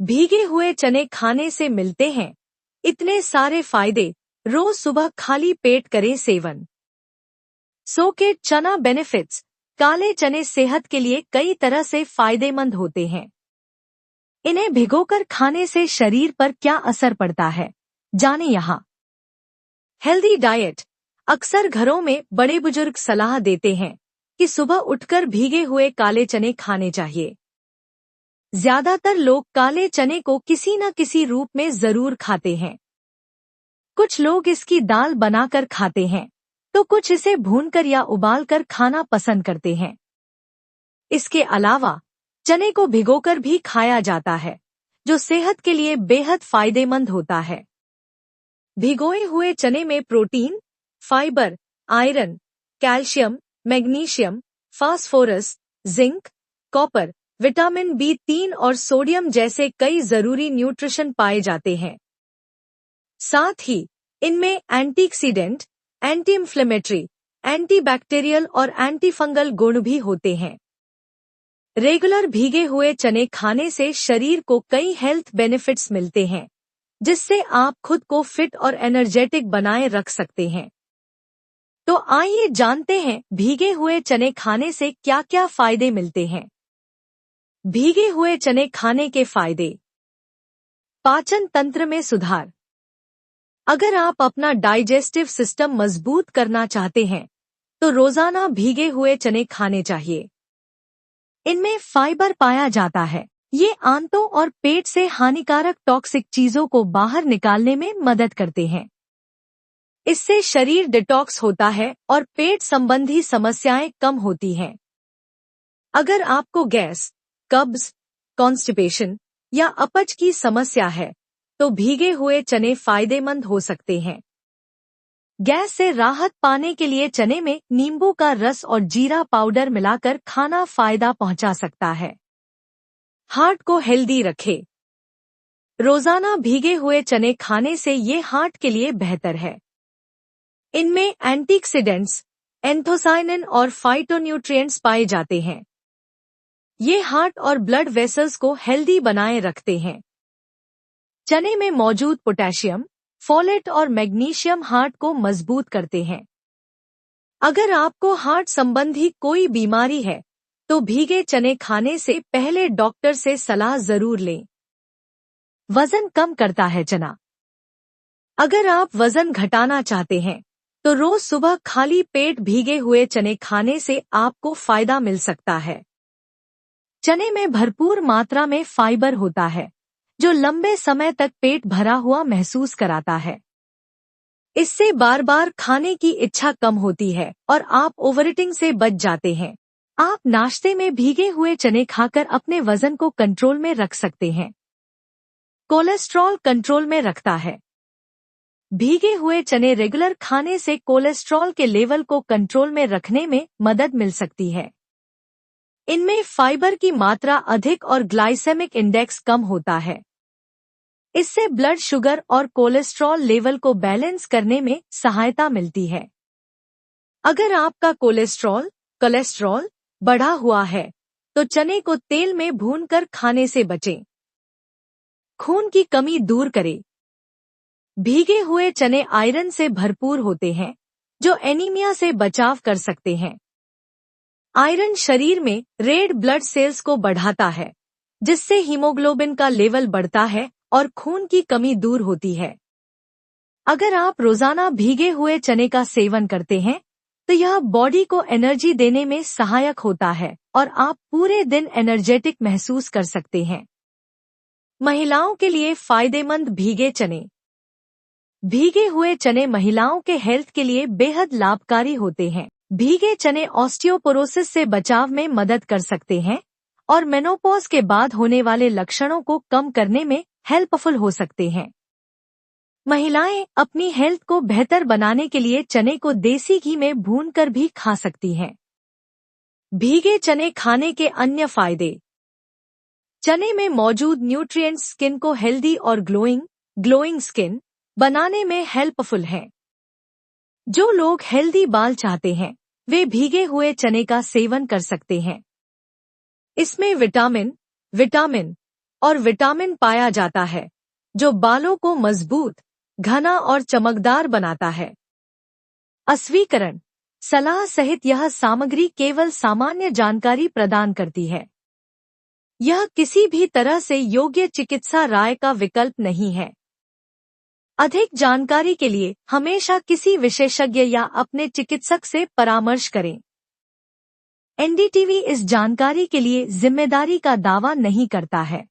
भीगे हुए चने खाने से मिलते हैं इतने सारे फायदे। रोज सुबह खाली पेट करें सेवन। सोकेड चना बेनिफिट्स। काले चने सेहत के लिए कई तरह से फायदेमंद होते हैं। इन्हें भिगोकर खाने से शरीर पर क्या असर पड़ता है, जाने यहाँ। Healthy diet. अक्सर घरों में बड़े बुजुर्ग सलाह देते हैं कि सुबह उठकर भीगे हुए काले चने खाने चाहिए। ज्यादातर लोग काले चने को किसी न किसी रूप में जरूर खाते हैं। कुछ लोग इसकी दाल बनाकर खाते हैं, तो कुछ इसे भूनकर या उबालकर खाना पसंद करते हैं। इसके अलावा चने को भिगोकर भी खाया जाता है, जो सेहत के लिए बेहद फायदेमंद होता है। भिगोए हुए चने में protein, fibre, iron, calcium, magnesium, phosphorus, zinc, copper, vitamin B3 और सोडियम जैसे कई जरूरी न्यूट्रिशन पाए जाते हैं। साथ ही इनमें एंटीऑक्सीडेंट, एंटी इंफ्लेमेटरी, एंटीबैक्टीरियल और एंटीफंगल गुण भी होते हैं। रेगुलर भीगे हुए चने खाने से शरीर को कई हेल्थ बेनिफिट्स मिलते हैं, जिससे आप खुद को फिट और एनर्जेटिक बनाए रख सकते हैं। तो आइए जानते हैं भीगे हुए चने खाने से क्या क्या फायदे मिलते हैं। भीगे हुए चने खाने के फायदे। पाचन तंत्र में सुधार। अगर आप अपना डाइजेस्टिव सिस्टम मजबूत करना चाहते हैं, तो रोजाना भीगे हुए चने खाने चाहिए। इनमें फाइबर पाया जाता है। ये आंतों और पेट से हानिकारक टॉक्सिक चीजों को बाहर निकालने में मदद करते हैं। इससे शरीर डिटॉक्स होता है और पेट संबंधी समस्याएं कम होती हैं। अगर आपको गैस, कब्ज, कॉन्स्टिपेशन या अपच की समस्या है, तो भीगे हुए चने फायदेमंद हो सकते हैं। गैस से राहत पाने के लिए चने में नींबू का रस और जीरा पाउडर मिलाकर खाना फायदा पहुंचा सकता है। हार्ट को हेल्दी रखे। रोजाना भीगे हुए चने खाने से ये हार्ट के लिए बेहतर है। इनमें एंटीऑक्सीडेंट्स, एंथोसाइनिन और फाइटोन्यूट्रिएंट्स पाए जाते हैं। ये हार्ट और ब्लड वेसल्स को हेल्दी बनाए रखते हैं। चने में मौजूद पोटेशियम, फोलेट और मैग्नीशियम हार्ट को मजबूत करते हैं। अगर आपको हार्ट संबंधी कोई बीमारी है, तो भीगे चने खाने से पहले डॉक्टर से सलाह जरूर लें। वजन कम करता है चना। अगर आप वजन घटाना चाहते हैं, तो रोज सुबह खाली पेट भीगे हुए चने खाने से आपको फायदा मिल सकता है। चने में भरपूर मात्रा में फाइबर होता है, जो लंबे समय तक पेट भरा हुआ महसूस कराता है। इससे बार बार खाने की इच्छा कम होती है और आप ओवरईटिंग से बच जाते हैं। आप नाश्ते में भीगे हुए चने खाकर अपने वजन को कंट्रोल में रख सकते हैं। कोलेस्ट्रॉल कंट्रोल में रखता है। भीगे हुए चने रेगुलर खाने से कोलेस्ट्रॉल के लेवल को कंट्रोल में रखने में मदद मिल सकती है। इनमें फाइबर की मात्रा अधिक और ग्लाइसेमिक इंडेक्स कम होता है। इससे ब्लड शुगर और कोलेस्ट्रॉल लेवल को बैलेंस करने में सहायता मिलती है। अगर आपका कोलेस्ट्रॉल बढ़ा हुआ है, तो चने को तेल में भूनकर खाने से बचें। खून की कमी दूर करें। भीगे हुए चने आयरन से भरपूर होते हैं, जो एनीमिया से बचाव कर सकते हैं। आयरन शरीर में रेड ब्लड सेल्स को बढ़ाता है, जिससे हीमोग्लोबिन का लेवल बढ़ता है और खून की कमी दूर होती है। अगर आप रोजाना भीगे हुए चने का सेवन करते हैं, तो यह बॉडी को एनर्जी देने में सहायक होता है और आप पूरे दिन एनर्जेटिक महसूस कर सकते हैं। महिलाओं के लिए फायदेमंद भीगे चने। भीगे हुए चने महिलाओं के हेल्थ के लिए बेहद लाभकारी होते हैं। भीगे चने ऑस्टियोपोरोसिस से बचाव में मदद कर सकते हैं और मेनोपॉज के बाद होने वाले लक्षणों को कम करने में हेल्पफुल हो सकते हैं। महिलाएं अपनी हेल्थ को बेहतर बनाने के लिए चने को देसी घी में भूनकर भी खा सकती हैं। भीगे चने खाने के अन्य फायदे। चने में मौजूद न्यूट्रिएंट्स स्किन को हेल्दी और ग्लोइंग स्किन बनाने में हेल्पफुल हैं। जो लोग हेल्दी बाल चाहते हैं, वे भीगे हुए चने का सेवन कर सकते हैं। इसमें विटामिन, और विटामिन पाया जाता है जो बालों को मजबूत, घना और चमकदार बनाता है। अस्वीकरण सलाह सहित यह सामग्री केवल सामान्य जानकारी प्रदान करती है। यह किसी भी तरह से योग्य चिकित्सा राय का विकल्प नहीं है। अधिक जानकारी के लिए हमेशा किसी विशेषज्ञ या अपने चिकित्सक से परामर्श करें। एनडीटीवी इस जानकारी के लिए जिम्मेदारी का दावा नहीं करता है।